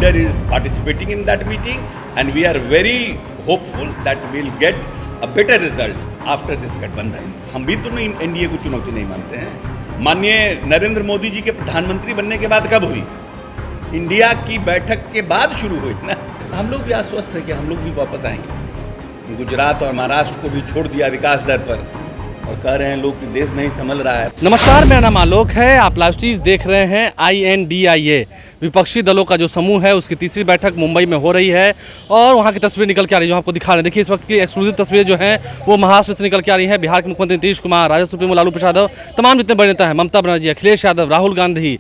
leader is participating in that meeting, and we are very hopeful that we'll get a better result after this गठबंधन। हम भी तो नहीं NDA को चुनौती नहीं मानते हैं। माननीय नरेंद्र मोदी जी के प्रधानमंत्री बनने के बाद कब हुई? इंडिया की बैठक के बाद शुरू हुई ना। हम लोग भी आश्वस्त हैं कि हम लोग भी वापस आएंगे। गुजरात और महाराष्ट्र को भी छोड़ दिया विकास दर पर, और कह रहे हैं लोग कि देश नहीं संभल रहा है। नमस्कार, मेरा नाम आलोक है। आप लाइव स्ट्रीम देख रहे हैं INDIA। विपक्षी दलों का जो समूह है उसकी तीसरी बैठक मुंबई में हो रही है और वहां की तस्वीर निकल के आ रही है जो आपको दिखा रहे हैं। देखिए, इस वक्त की एक्सक्लूसिव तस्वीरें जो हैं वो महाराष्ट्र से निकल के आ रही हैं। बिहार के मुख्यमंत्री नीतीश कुमार, राजद सुप्रीमो लालू प्रसाद यादव, तमाम जितने बड़े नेता हैं, ममता बनर्जी, अखिलेश यादव, राहुल गांधी,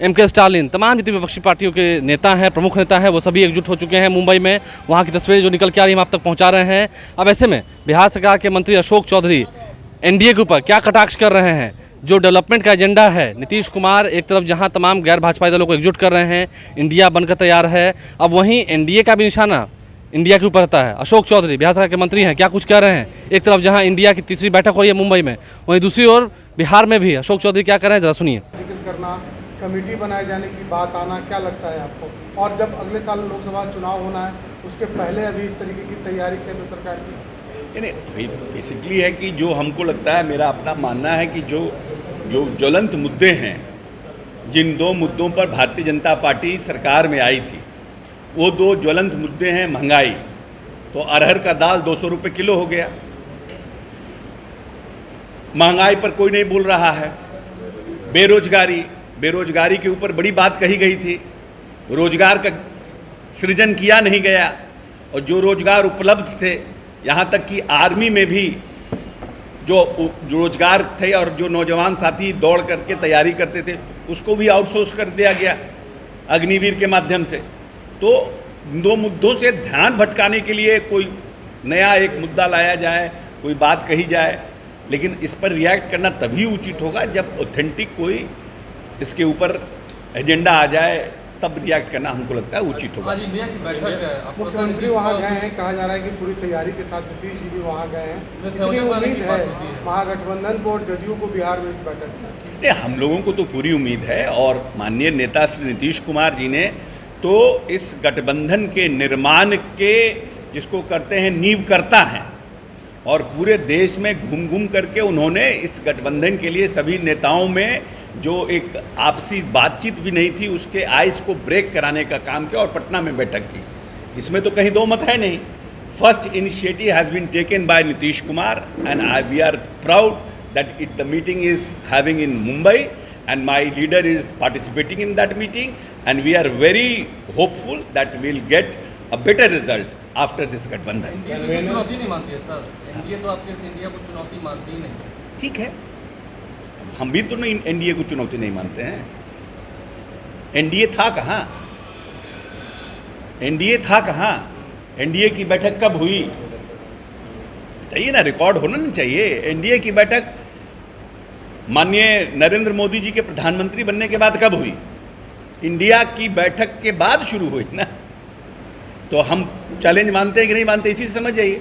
MK स्टालिन, तमाम जितने विपक्षी पार्टियों के नेता हैं, प्रमुख नेता हैं, वो सभी एकजुट हो चुके हैं मुंबई में। वहाँ की तस्वीरें जो निकल के आ रही हैं हम आप तक पहुँचा रहे हैं। अब ऐसे में बिहार सरकार के मंत्री अशोक चौधरी एनडीए के ऊपर क्या कटाक्ष कर रहे हैं। जो डेवलपमेंट का एजेंडा है, नीतीश कुमार एक तरफ जहां तमाम गैर भाजपाई दलों को एकजुट कर रहे हैं, इंडिया बनकर तैयार है, अब वहीं एनडीए का भी निशाना इंडिया के ऊपर रहता है। अशोक चौधरी बिहार सरकार के मंत्री हैं, क्या कुछ कह रहे हैं। एक तरफ जहां इंडिया की तीसरी बैठक हो रही है मुंबई में, वहीं दूसरी ओर बिहार में भी अशोक चौधरी क्या कर रहे हैं, जरा सुनिए। जिक्र करना, कमेटी बनाए जाने की बात आना, क्या लगता है आपको? और जब अगले साल लोकसभा चुनाव होना है उसके पहले अभी इस तरीके की तैयारी केंद्र सरकार की? नहीं, बेसिकली है कि जो हमको लगता है, मेरा अपना मानना है कि जो ज्वलंत मुद्दे हैं, जिन दो मुद्दों पर भारतीय जनता पार्टी सरकार में आई थी, वो दो ज्वलंत मुद्दे हैं। महंगाई, तो अरहर का दाल 200 रुपये किलो हो गया। महंगाई पर कोई नहीं बोल रहा है। बेरोजगारी के ऊपर बड़ी बात कही गई थी, रोजगार का सृजन किया नहीं गया, और जो रोजगार उपलब्ध थे, यहाँ तक कि आर्मी में भी जो रोजगार थे और जो नौजवान साथी दौड़ करके तैयारी करते थे, उसको भी आउटसोर्स कर दिया गया अग्निवीर के माध्यम से। तो दो मुद्दों से ध्यान भटकाने के लिए कोई नया एक मुद्दा लाया जाए, कोई बात कही जाए, लेकिन इस पर रिएक्ट करना तभी उचित होगा जब ऑथेंटिक कोई इसके ऊपर एजेंडा आ जाए, तब रिएक्ट करना हमको लगता है उचित होगा। मुख्यमंत्री वहाँ गए हैं, कहा जा रहा है कि पूरी तैयारी के साथ नीतीश जी भी वहाँ गए हैं। कितनी उम्मीद है महागठबंधन को और जदयू को बिहार में इस बैठक में? नहीं, हम लोगों को तो पूरी उम्मीद है, और माननीय नेता श्री नीतीश कुमार जी ने तो इस गठबंधन के निर्माण के, जिसको करते हैं, नींव करता है, और पूरे देश में घूम घूम करके उन्होंने इस गठबंधन के लिए सभी नेताओं में जो एक आपसी बातचीत भी नहीं थी, उसके आइस को ब्रेक कराने का काम किया और पटना में बैठक की। इसमें तो कहीं दो मत है नहीं। First initiative has been taken by Nitish Kumar, and we are proud that the meeting is having in Mumbai, and my leader is participating in that meeting, and we are very hopeful that will get a better result after this गठबंधन। चुनौती नहीं मानती है sir, NDA तो आपके India को चुनौती मानती ही नहीं। ठीक है, हम भी तो नहीं एनडीए को चुनौती नहीं मानते हैं। एनडीए था कहाँ? एनडीए की बैठक कब हुई बताइए ना, रिकॉर्ड होना नहीं चाहिए। एनडीए की बैठक माननीय नरेंद्र मोदी जी के प्रधानमंत्री बनने के बाद कब हुई? इंडिया की बैठक के बाद शुरू हुई ना। तो हम चैलेंज मानते हैं कि नहीं मानते, इसी से समझ जाइए।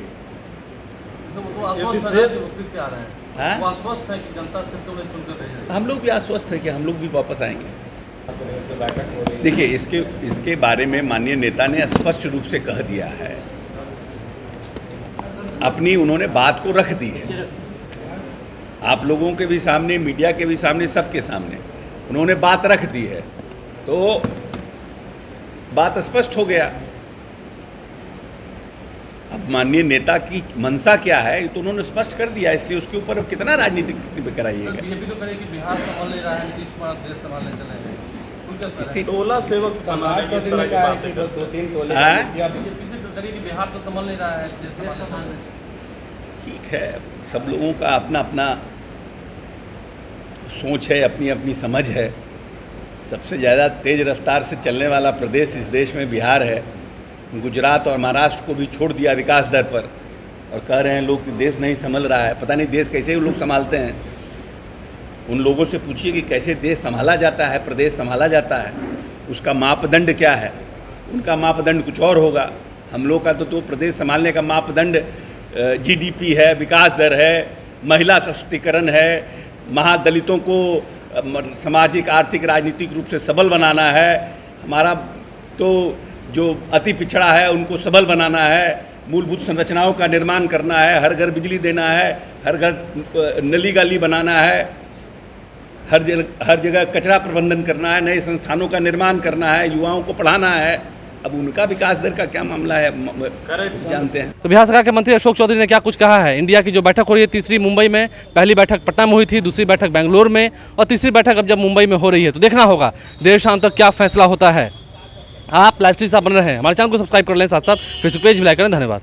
हम लोग भी आश्वस्त है कि हम लोग भी वापस आएंगे। देखिए, इसके बारे में माननीय नेता ने स्पष्ट रूप से कह दिया है, अपनी उन्होंने बात को रख दी है, आप लोगों के भी सामने, मीडिया के भी सामने, सबके सामने उन्होंने बात रख दी है, तो बात स्पष्ट हो गया। अब माननीय नेता की मंशा क्या है तो उन्होंने स्पष्ट कर दिया, इसलिए उसके ऊपर अब कितना राजनीतिक टिप्पणी कराइएगा। बीजेपी तो कहे कि बिहार संभाल ले रहा है, नीतीश कुमार देश संभालने चले हैं। इसी टोला सेवक समाज की तरह की बातें बस 2-3 टोले बीजेपी से कह रही कि बिहार तो संभाल ले रहा है, देश संभालने। ठीक है, सब लोगों का अपना अपना सोच है, अपनी अपनी समझ है। सबसे ज़्यादा तेज़ रफ्तार से चलने वाला प्रदेश इस देश में बिहार है। गुजरात और महाराष्ट्र को भी छोड़ दिया विकास दर पर, और कह रहे हैं लोग कि देश नहीं संभल रहा है। पता नहीं देश कैसे लोग संभालते हैं। उन लोगों से पूछिए कि कैसे देश संभाला जाता है, प्रदेश संभाला जाता है, उसका मापदंड क्या है। उनका मापदंड कुछ और होगा। हम लोग का तो प्रदेश संभालने का मापदंड GDP है, विकास दर है, महिला सशक्तिकरण है, महादलितों को सामाजिक, आर्थिक, राजनीतिक रूप से सबल बनाना है। हमारा तो जो अति पिछड़ा है उनको सबल बनाना है, मूलभूत संरचनाओं का निर्माण करना है, हर घर बिजली देना है, हर घर नली गाली बनाना है, हर जगह कचरा प्रबंधन करना है, नए संस्थानों का निर्माण करना है, युवाओं को पढ़ाना है। अब उनका विकास दर का क्या मामला है जानते हैं। तो बिहार सरकार के मंत्री अशोक चौधरी ने क्या कुछ कहा है। इंडिया की जो बैठक हो रही है तीसरी मुंबई में, पहली बैठक पटना में हुई थी, दूसरी बैठक बेंगलोर में और तीसरी बैठक अब जब मुंबई में हो रही है तो देखना होगा देर शाम तक क्या फैसला होता है। आप लाइव स्ट्रीम से बन रहे हैं, हमारे चैनल को सब्सक्राइब कर लें, साथ साथ फेसबुक पेज भी लाइक करें। धन्यवाद।